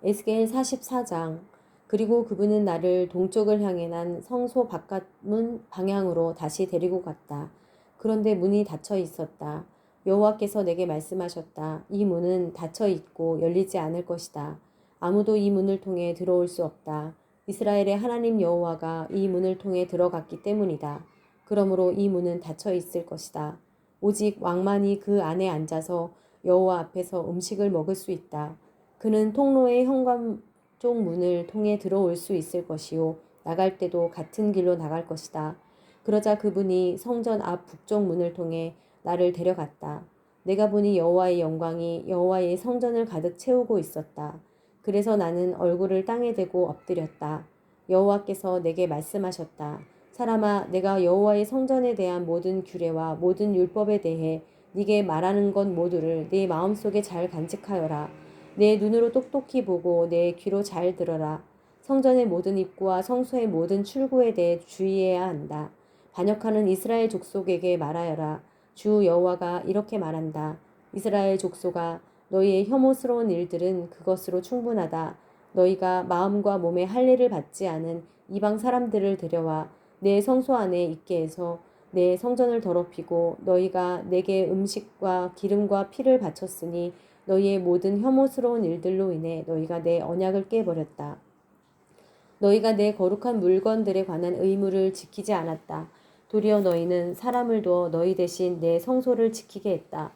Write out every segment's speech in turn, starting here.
에스겔 44장. 그리고 그분은 나를 동쪽을 향해 난 성소 바깥문 방향으로 다시 데리고 갔다. 그런데 문이 닫혀 있었다. 여호와께서 내게 말씀하셨다. 이 문은 닫혀 있고 열리지 않을 것이다. 아무도 이 문을 통해 들어올 수 없다. 이스라엘의 하나님 여호와가 이 문을 통해 들어갔기 때문이다. 그러므로 이 문은 닫혀 있을 것이다. 오직 왕만이 그 안에 앉아서 여호와 앞에서 음식을 먹을 수 있다. 그는 통로의 현관 쪽 문을 통해 들어올 수 있을 것이요 나갈 때도 같은 길로 나갈 것이다. 그러자 그분이 성전 앞 북쪽 문을 통해 나를 데려갔다. 내가 보니 여호와의 영광이 여호와의 성전을 가득 채우고 있었다. 그래서 나는 얼굴을 땅에 대고 엎드렸다. 여호와께서 내게 말씀하셨다. 사람아, 내가 여호와의 성전에 대한 모든 규례와 모든 율법에 대해 네게 말하는 것 모두를 네 마음속에 잘 간직하여라. 내 눈으로 똑똑히 보고 내 귀로 잘 들어라. 성전의 모든 입구와 성소의 모든 출구에 대해 주의해야 한다. 반역하는 이스라엘 족속에게 말하여라. 주 여호와가 이렇게 말한다. 이스라엘 족속아, 너희의 혐오스러운 일들은 그것으로 충분하다. 너희가 마음과 몸에 할례를 받지 않은 이방 사람들을 데려와 내 성소 안에 있게 해서 내 성전을 더럽히고 너희가 내게 음식과 기름과 피를 바쳤으니 너희의 모든 혐오스러운 일들로 인해 너희가 내 언약을 깨버렸다. 너희가 내 거룩한 물건들에 관한 의무를 지키지 않았다. 도리어 너희는 사람을 두어 너희 대신 내 성소를 지키게 했다.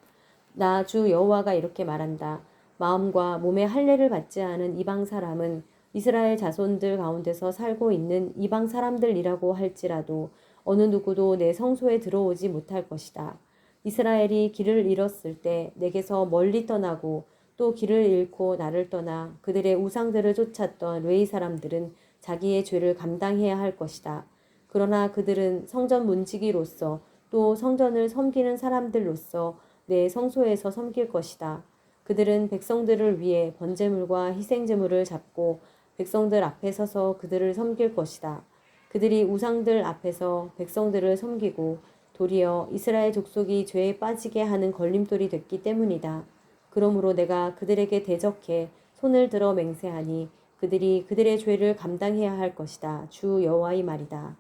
나 주 여호와가 이렇게 말한다. 마음과 몸의 할례를 받지 않은 이방 사람은 이스라엘 자손들 가운데서 살고 있는 이방 사람들이라고 할지라도 어느 누구도 내 성소에 들어오지 못할 것이다. 이스라엘이 길을 잃었을 때 내게서 멀리 떠나고 또 길을 잃고 나를 떠나 그들의 우상들을 쫓았던 웨이 사람들은 자기의 죄를 감당해야 할 것이다. 그러나 그들은 성전 문지기로서 또 성전을 섬기는 사람들로서 내 성소에서 섬길 것이다. 그들은 백성들을 위해 번제물과 희생제물을 잡고 백성들 앞에 서서 그들을 섬길 것이다. 그들이 우상들 앞에서 백성들을 섬기고 도리어 이스라엘 족속이 죄에 빠지게 하는 걸림돌이 됐기 때문이다. 그러므로 내가 그들에게 대적해 손을 들어 맹세하니 그들이 그들의 죄를 감당해야 할 것이다. 주 여호와의 말이다.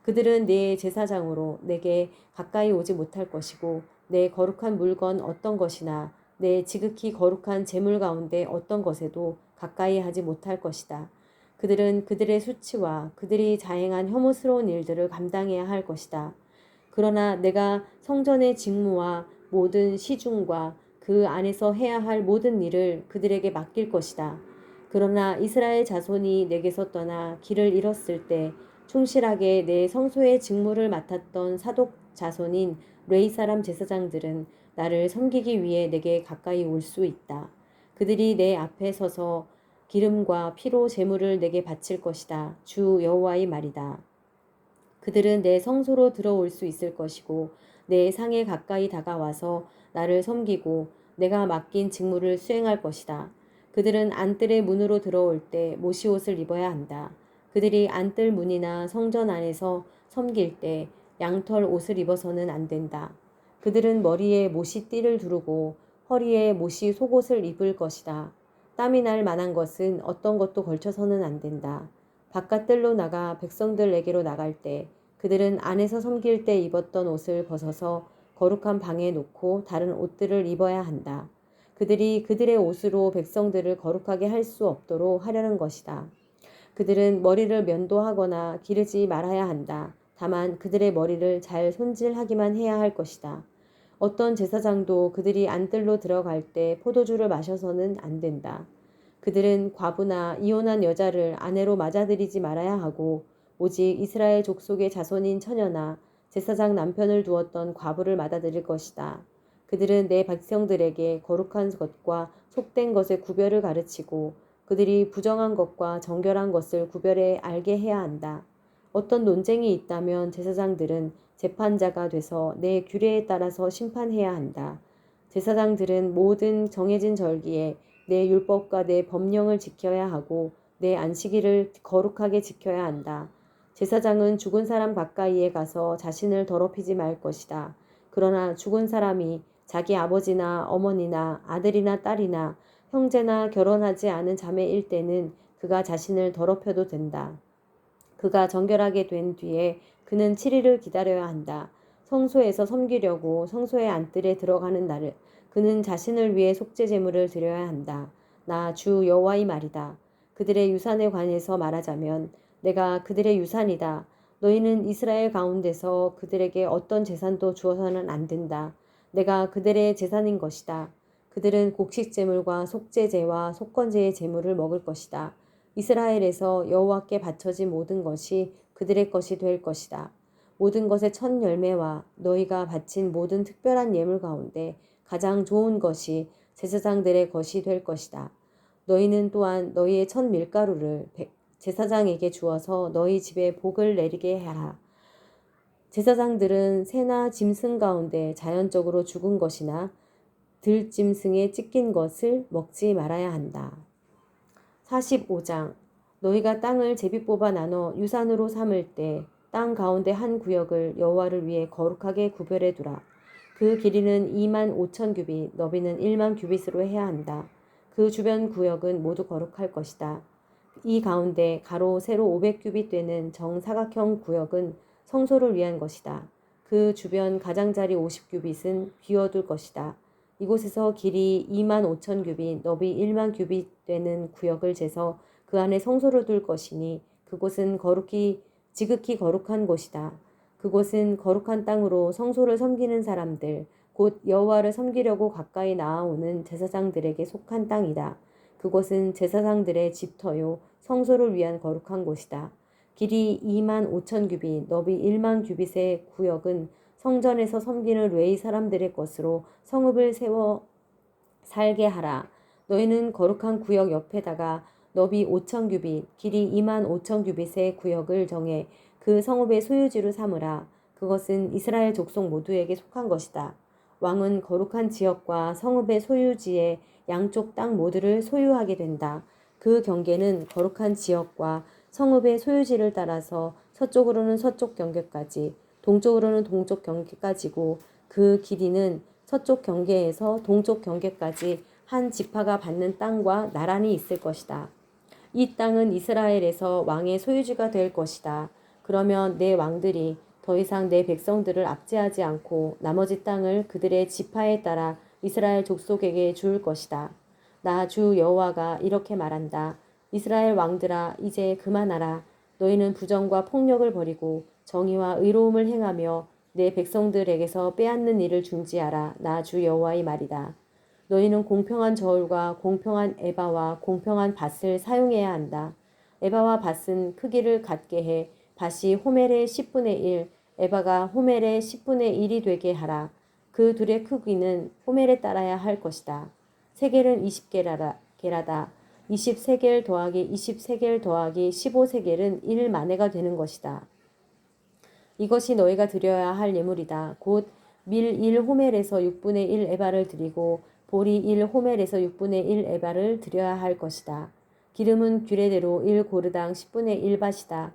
그들은 내 제사장으로 내게 가까이 오지 못할 것이고 내 거룩한 물건 어떤 것이나 내 지극히 거룩한 제물 가운데 어떤 것에도 가까이 하지 못할 것이다. 그들은 그들의 수치와 그들이 자행한 혐오스러운 일들을 감당해야 할 것이다. 그러나 내가 성전의 직무와 모든 시중과 그 안에서 해야 할 모든 일을 그들에게 맡길 것이다. 그러나 이스라엘 자손이 내게서 떠나 길을 잃었을 때 충실하게 내 성소의 직무를 맡았던 사독 자손인 레이 사람 제사장들은 나를 섬기기 위해 내게 가까이 올 수 있다. 그들이 내 앞에 서서 기름과 피로 제물을 내게 바칠 것이다. 주 여호와의 말이다. 그들은 내 성소로 들어올 수 있을 것이고 내 상에 가까이 다가와서 나를 섬기고 내가 맡긴 직무를 수행할 것이다. 그들은 안뜰의 문으로 들어올 때 모시옷을 입어야 한다. 그들이 안뜰 문이나 성전 안에서 섬길 때 양털 옷을 입어서는 안 된다. 그들은 머리에 모시띠를 두르고 허리에 모시 속옷을 입을 것이다. 땀이 날 만한 것은 어떤 것도 걸쳐서는 안 된다. 바깥들로 나가 백성들에게로 나갈 때 그들은 안에서 섬길 때 입었던 옷을 벗어서 거룩한 방에 놓고 다른 옷들을 입어야 한다. 그들이 그들의 옷으로 백성들을 거룩하게 할 수 없도록 하려는 것이다. 그들은 머리를 면도하거나 기르지 말아야 한다. 다만 그들의 머리를 잘 손질하기만 해야 할 것이다. 어떤 제사장도 그들이 안뜰로 들어갈 때 포도주를 마셔서는 안 된다. 그들은 과부나 이혼한 여자를 아내로 맞아들이지 말아야 하고 오직 이스라엘 족속의 자손인 처녀나 제사장 남편을 두었던 과부를 맞아들일 것이다. 그들은 내 백성들에게 거룩한 것과 속된 것의 구별을 가르치고 그들이 부정한 것과 정결한 것을 구별해 알게 해야 한다. 어떤 논쟁이 있다면 제사장들은 재판자가 돼서 내 규례에 따라서 심판해야 한다. 제사장들은 모든 정해진 절기에 내 율법과 내 법령을 지켜야 하고 내 안식일을 거룩하게 지켜야 한다. 제사장은 죽은 사람 가까이에 가서 자신을 더럽히지 말 것이다. 그러나 죽은 사람이 자기 아버지나 어머니나 아들이나 딸이나 형제나 결혼하지 않은 자매일 때는 그가 자신을 더럽혀도 된다. 그가 정결하게 된 뒤에 그는 7일을 기다려야 한다. 성소에서 섬기려고 성소의 안뜰에 들어가는 날을 그는 자신을 위해 속죄 제물을 드려야 한다. 나 주 여호와의 말이다. 그들의 유산에 관해서 말하자면 내가 그들의 유산이다. 너희는 이스라엘 가운데서 그들에게 어떤 재산도 주어서는 안 된다. 내가 그들의 재산인 것이다. 그들은 곡식 제물과 속죄제와 속건제의 제물을 먹을 것이다. 이스라엘에서 여호와께 바쳐진 모든 것이 그들의 것이 될 것이다. 모든 것의 첫 열매와 너희가 바친 모든 특별한 예물 가운데 가장 좋은 것이 제사장들의 것이 될 것이다. 너희는 또한 너희의 첫 밀가루를 제사장에게 주어서 너희 집에 복을 내리게 하라. 제사장들은 새나 짐승 가운데 자연적으로 죽은 것이나 들짐승에 찢긴 것을 먹지 말아야 한다. 45장 너희가 땅을 제비 뽑아 나눠 유산으로 삼을 때 땅 가운데 한 구역을 여호와를 위해 거룩하게 구별해 두라. 그 길이는 2만 5천 규빗, 너비는 1만 규빗으로 해야 한다. 그 주변 구역은 모두 거룩할 것이다. 이 가운데 가로 세로 500규빗 되는 정사각형 구역은 성소를 위한 것이다. 그 주변 가장자리 50규빗은 비워둘 것이다. 이곳에서 길이 2만 5천 규빗, 너비 1만 규빗 되는 구역을 재서 그 안에 성소를 둘 것이니 그곳은 지극히 거룩한 곳이다. 그곳은 거룩한 땅으로 성소를 섬기는 사람들, 곧 여호와를 섬기려고 가까이 나아오는 제사장들에게 속한 땅이다. 그곳은 제사장들의 집터요 성소를 위한 거룩한 곳이다. 길이 2만 5천 규빗, 너비 1만 규빗의 구역은 성전에서 섬기는 레위 사람들의 것으로 성읍을 세워 살게 하라. 너희는 거룩한 구역 옆에다가 너비 5천 규빗, 길이 2만 5천 규빗의 구역을 정해 그 성읍의 소유지로 삼으라. 그것은 이스라엘 족속 모두에게 속한 것이다. 왕은 거룩한 지역과 성읍의 소유지의 양쪽 땅 모두를 소유하게 된다. 그 경계는 거룩한 지역과 성읍의 소유지를 따라서 서쪽으로는 서쪽 경계까지, 동쪽으로는 동쪽 경계까지고 그 길이는 서쪽 경계에서 동쪽 경계까지 한 지파가 받는 땅과 나란히 있을 것이다. 이 땅은 이스라엘에서 왕의 소유지가 될 것이다. 그러면 내 왕들이 더 이상 내 백성들을 압제하지 않고 나머지 땅을 그들의 지파에 따라 이스라엘 족속에게 줄 것이다. 나 주 여호와가 이렇게 말한다. 이스라엘 왕들아 이제 그만하라. 너희는 부정과 폭력을 버리고 정의와 의로움을 행하며 내 백성들에게서 빼앗는 일을 중지하라. 나 주 여호와의 말이다. 너희는 공평한 저울과 공평한 에바와 공평한 밭을 사용해야 한다. 에바와 밭은 크기를 같게 해 밭이 호멜의 10분의 1, 에바가 호멜의 10분의 1이 되게 하라. 그 둘의 크기는 호멜에 따라야 할 것이다. 세겔은 20개라다. 20세겔 더하기 20세겔 더하기 15세겔은 1마네가 되는 것이다. 이것이 너희가 드려야 할 예물이다. 곧 밀 1호멜에서 6분의 1 에바를 드리고 보리 1호멜에서 6분의 1 에바를 드려야 할 것이다. 기름은 규례대로 1고르당 10분의 1밭이다.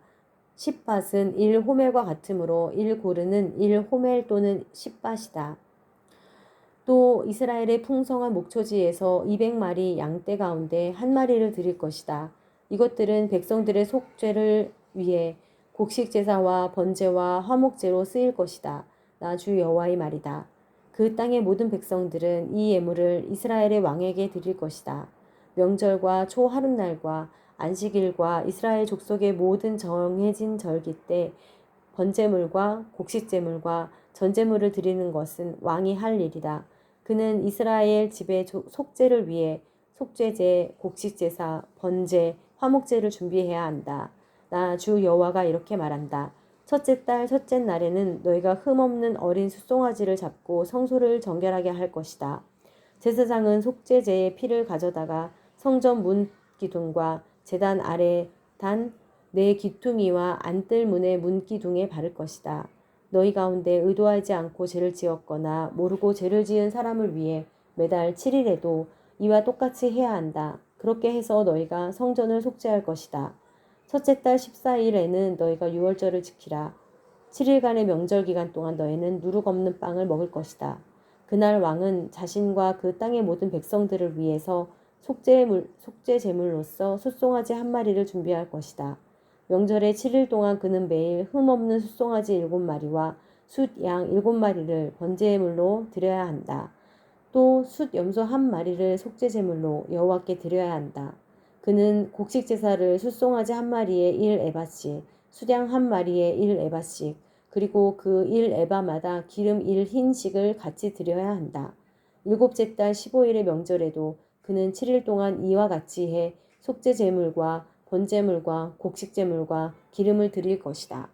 10밭은 1호멜과 같으므로 1고르는 1호멜 또는 10밭이다. 또 이스라엘의 풍성한 목초지에서 200마리 양떼 가운데 한 마리를 드릴 것이다. 이것들은 백성들의 속죄를 위해 곡식 제사와 번제와 화목제로 쓰일 것이다. 나 주 여호와의 말이다. 그 땅의 모든 백성들은 이 예물을 이스라엘의 왕에게 드릴 것이다. 명절과 초하룻날과 안식일과 이스라엘 족속의 모든 정해진 절기 때 번제물과 곡식제물과 전제물을 드리는 것은 왕이 할 일이다. 그는 이스라엘 집의 속죄를 위해 속죄제, 곡식제사, 번제, 화목제를 준비해야 한다. 나 주 여호와가 이렇게 말한다. 첫째 달 첫째 날에는 너희가 흠없는 어린 숫송아지를 잡고 성소를 정결하게 할 것이다. 제사장은 속죄제의 피를 가져다가 성전 문 기둥과 제단 아래 단 네 기퉁이와 안뜰 문의 문 기둥에 바를 것이다. 너희 가운데 의도하지 않고 죄를 지었거나 모르고 죄를 지은 사람을 위해 매달 7일에도 이와 똑같이 해야 한다. 그렇게 해서 너희가 성전을 속죄할 것이다. 첫째 달 14일에는 너희가 유월절을 지키라. 7일간의 명절 기간 동안 너희는 누룩 없는 빵을 먹을 것이다. 그날 왕은 자신과 그 땅의 모든 백성들을 위해서 속죄 제물로서 숫송아지 한 마리를 준비할 것이다. 명절에 7일 동안 그는 매일 흠없는 숫송아지 7마리와 숫양 7마리를 번제물로 드려야 한다. 또 숫염소 한 마리를 속죄 제물로 여호와께 드려야 한다. 그는 곡식 제사를 숫송아지 한 마리에 1에바씩, 수양 한 마리에 1에바씩, 그리고 그 1에바마다 기름 1흰씩을 같이 드려야 한다. 일곱째 달 15일의 명절에도 그는 7일 동안 이와 같이 해 속죄 제물과 번제물과 곡식 제물과 기름을 드릴 것이다.